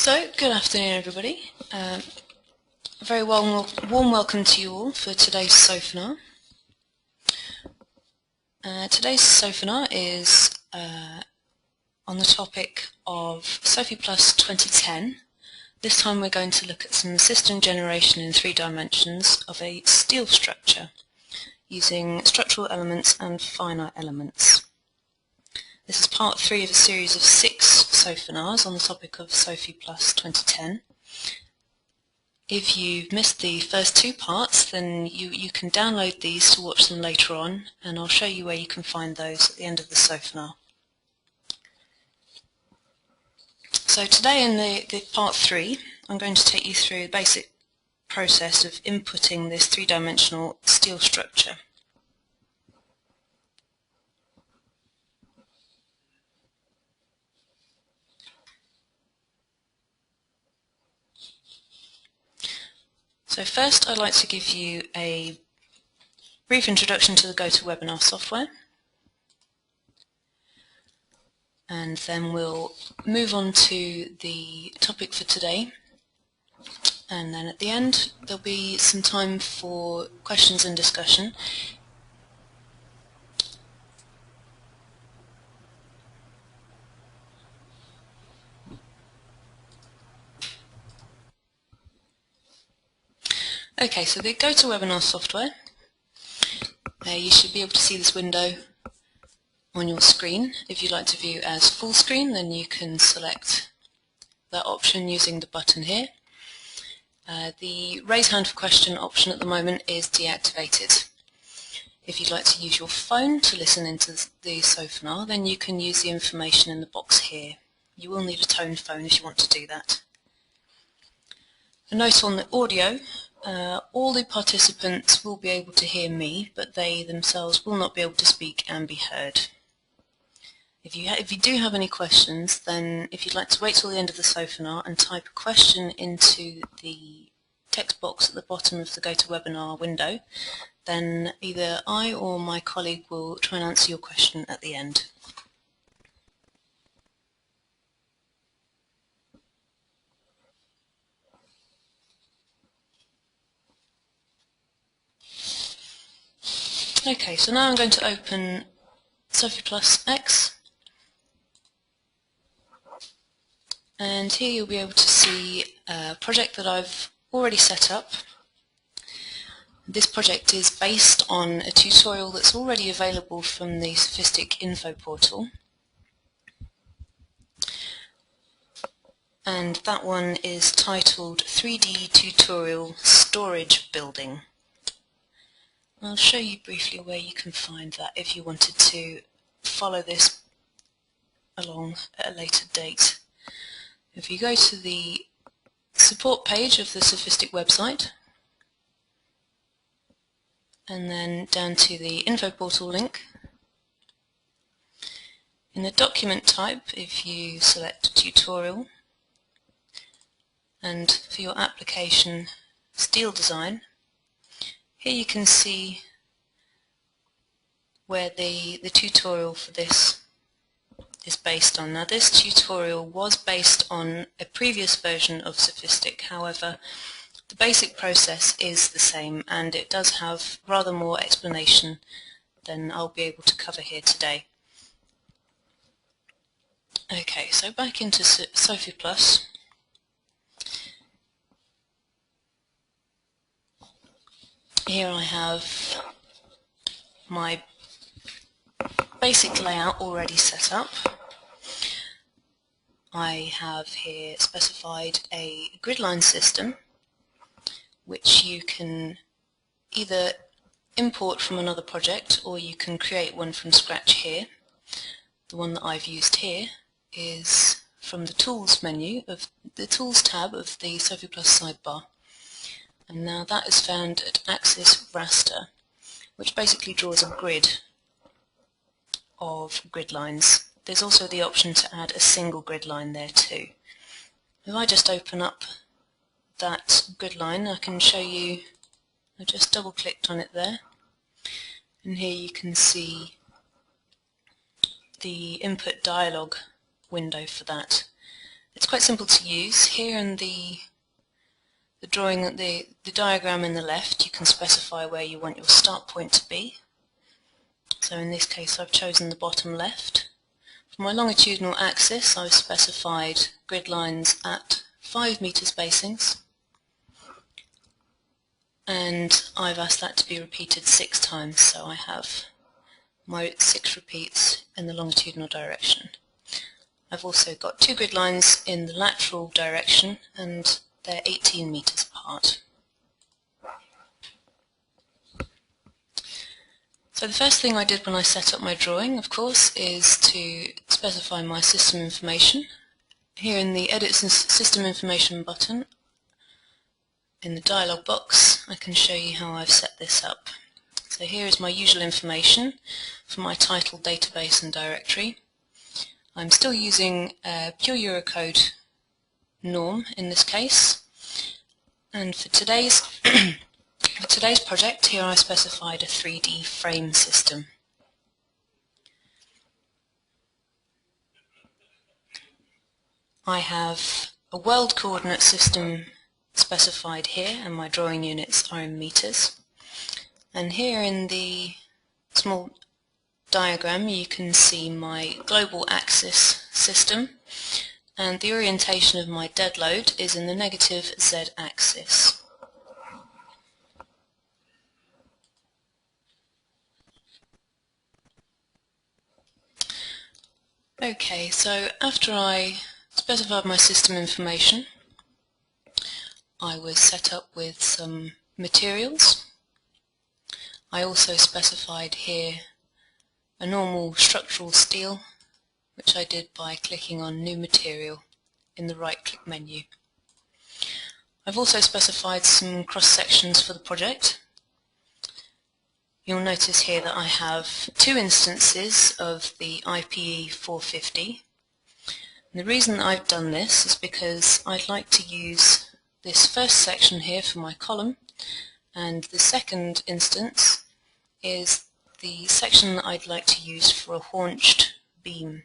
So, good afternoon everybody. A very warm welcome to you all for today's SOFiPLUS. Today's SOFiPLUS is on the topic of SOFiPLUS 2010. This time we're going to look at some system generation in 3 dimensions of a steel structure using structural elements and finite elements. This is part 3 of a series of 6 SOFiPLUS on the topic of SOFiPLUS 2010. If you've missed the first 2 parts, then you can download these to watch them later on, and I'll show you where you can find those at the end of the SOFiPLUS. So today in the part 3, I'm going to take you through the basic process of inputting this 3-dimensional steel structure. So first I'd like to give you a brief introduction to the GoToWebinar software, and then we'll move on to the topic for today, and then at the end there'll be some time for questions and discussion. Okay, so the GoToWebinar software, you should be able to see this window on your screen. If you'd like to view as full screen, then you can select that option using the button here. The raise hand for question option at the moment is deactivated. If you'd like to use your phone to listen into the SOFiPLUS, then you can use the information in the box here. You will need a tone phone if you want to do that. A note on the audio. All the participants will be able to hear me, but they themselves will not be able to speak and be heard. If you do have any questions, then if you'd like to wait till the end of the SOFiPLUS and type a question into the text box at the bottom of the GoToWebinar window, then either I or my colleague will try and answer your question at the end. Okay, so now I'm going to open SOFiPLUS X, and here you'll be able to see a project that I've already set up. This project is based on a tutorial that's already available from the Sophistic info portal, and that one is titled 3D Tutorial Storage Building. I'll show you briefly where you can find that if you wanted to follow this along at a later date. If you go to the support page of the Sophistic website and then down to the info portal link, in the document type, if you select tutorial, and for your application steel design, here you can see where the tutorial for this is based on. Now, this tutorial was based on a previous version of Sophistic, however the basic process is the same, and it does have rather more explanation than I'll be able to cover here today. Okay, so back into SOFiPLUS. Here I have my basic layout already set up. I have here specified a gridline system which you can either import from another project or you can create one from scratch here. The one that I've used here is from the Tools menu of the Tools tab of the SOFiPLUS sidebar. And now that is found at Axis Raster, which basically draws a grid of grid lines. There's also the option to add a single grid line there too. If I just open up that grid line, I can show you, I just double clicked on it there, and here you can see the input dialog window for that. It's quite simple to use. Here in the drawing, the diagram in the left, you can specify where you want your start point to be. So in this case I've chosen the bottom left. For my longitudinal axis I've specified grid lines at 5 meter spacings, and I've asked that to be repeated 6 times, so I have my 6 repeats in the longitudinal direction. I've also got 2 grid lines in the lateral direction, and they're 18 meters apart. So the first thing I did when I set up my drawing, of course, is to specify my system information. Here in the Edit System Information button, in the dialog box, I can show you how I've set this up. So here is my usual information for my title, database and directory. I'm still using pure Eurocode norm in this case, and for today's project here I specified a 3D frame system. I have a world coordinate system specified here, and my drawing units are in meters. And here in the small diagram you can see my global axis system, and the orientation of my dead load is in the negative Z axis. Okay, so after I specified my system information, I was set up with some materials. I also specified here a normal structural steel, which I did by clicking on New Material in the right-click menu. I've also specified some cross-sections for the project. You'll notice here that I have 2 instances of the IPE 450. And the reason that I've done this is because I'd like to use this first section here for my column, and the second instance is the section that I'd like to use for a haunched beam.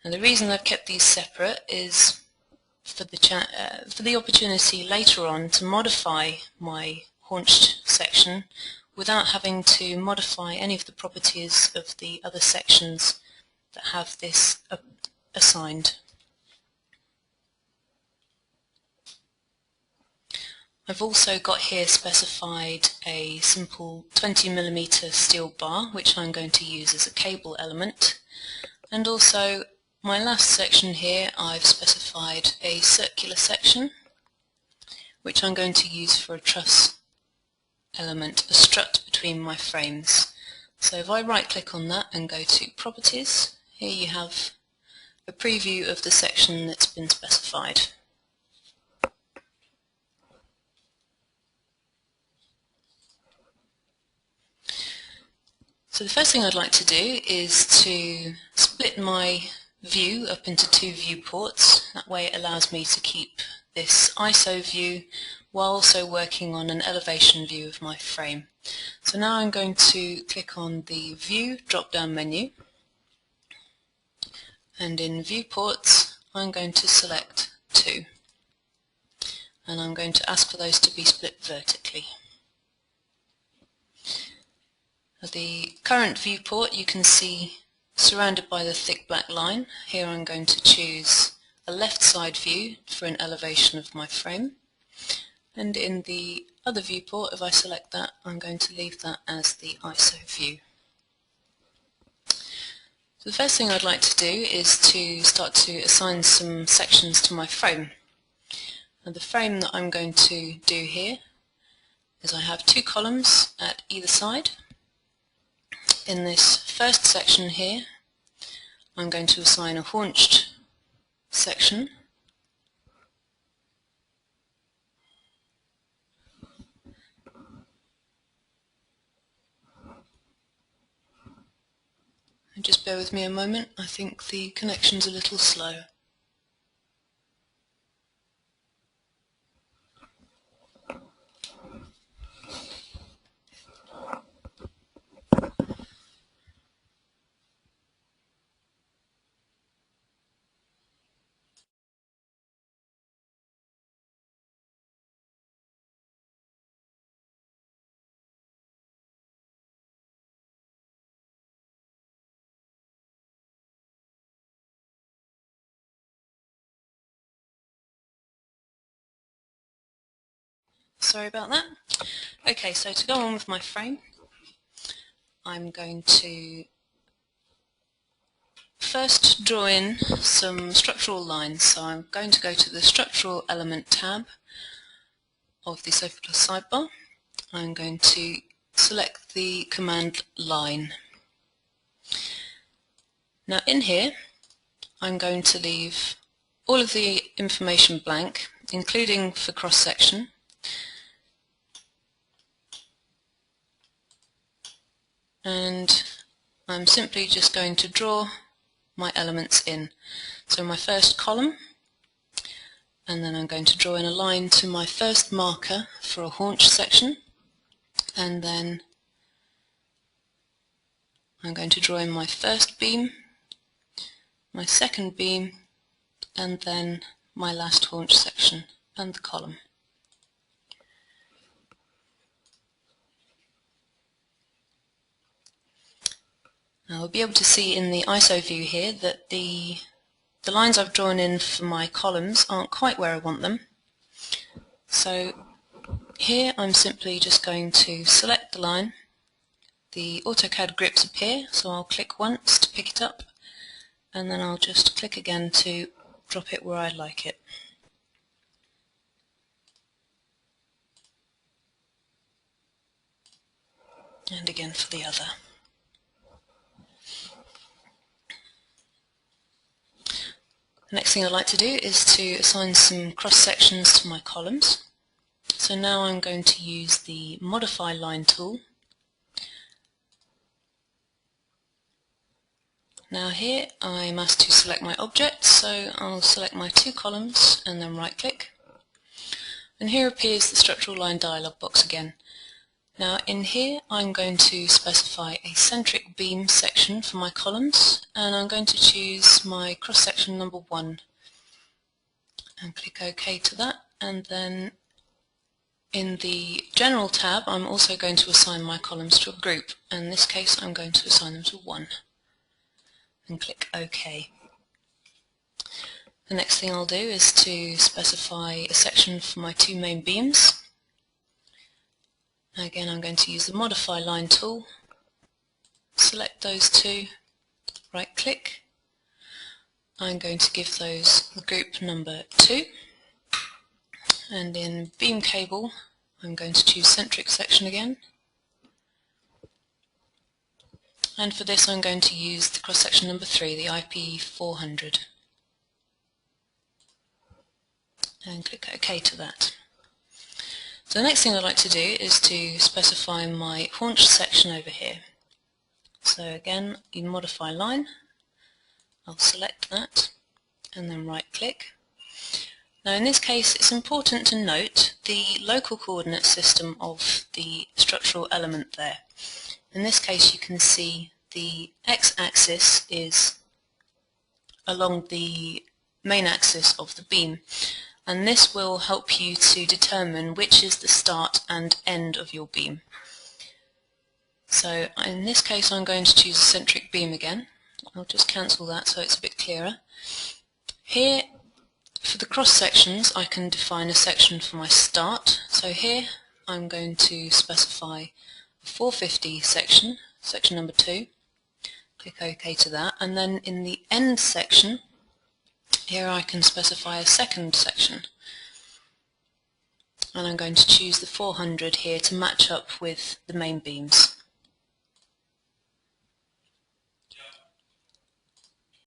And the reason I've kept these separate is for the opportunity later on to modify my haunched section without having to modify any of the properties of the other sections that have this assigned. I've also got here specified a simple 20mm steel bar, which I'm going to use as a cable element, and also my last section here I've specified a circular section which I'm going to use for a truss element, a strut between my frames. So if I right click on that and go to Properties, here you have a preview of the section that's been specified. So the first thing I'd like to do is to split my view up into 2 viewports. That way it allows me to keep this ISO view while also working on an elevation view of my frame. So now I'm going to click on the View drop-down menu, and in Viewports I'm going to select 2, and I'm going to ask for those to be split vertically. The current viewport you can see surrounded by the thick black line. Here I'm going to choose a left side view for an elevation of my frame, and in the other viewport, if I select that, I'm going to leave that as the ISO view. So the first thing I'd like to do is to start to assign some sections to my frame. And the frame that I'm going to do here is I have 2 columns at either side. In this first section here, I'm going to assign a haunched section. And just bear with me a moment, I think the connection's a little slow. Sorry about that. Okay, so to go on with my frame, I'm going to first draw in some structural lines. So I'm going to go to the Structural Element tab of the SOFiPLUS sidebar. I'm going to select the command line. Now in here, I'm going to leave all of the information blank, including for cross-section. And I'm simply just going to draw my elements in. So my first column, and then I'm going to draw in a line to my first marker for a haunch section, and then I'm going to draw in my first beam, my second beam, and then my last haunch section and the column. Now we'll be able to see in the ISO view here that the lines I've drawn in for my columns aren't quite where I want them. So here I'm simply just going to select the line. The AutoCAD grips appear, so I'll click once to pick it up, and then I'll just click again to drop it where I'd like it. And again for the other. The next thing I'd like to do is to assign some cross sections to my columns. So now I'm going to use the Modify Line tool. Now here I'm asked to select my object, so I'll select my two columns and then right click. And here appears the Structural Line dialog box again. Now in here I'm going to specify a centric beam section for my columns, and I'm going to choose my cross section number 1 and click OK to that, and then in the General tab I'm also going to assign my columns to a group, and in this case I'm going to assign them to 1 and click OK. The next thing I'll do is to specify a section for my two main beams. Again, I'm going to use the Modify Line tool, select those two, right click. I'm going to give those group number 2, and in beam cable I'm going to choose centric section again, and for this I'm going to use the cross section number 3, the IP 400, and click OK to that. So the next thing I'd like to do is to specify my haunch section over here. So again, you Modify Line, I'll select that and then right click. Now in this case it's important to note the local coordinate system of the structural element there. In this case you can see the x-axis is along the main axis of the beam, and this will help you to determine which is the start and end of your beam. So in this case I'm going to choose a centric beam again. I'll just cancel that so it's a bit clearer. Here for the cross sections I can define a section for my start. So here I'm going to specify a 450 section, section number 2. Click OK to that, and then in the end section here I can specify a second section, and I'm going to choose the 400 here to match up with the main beams.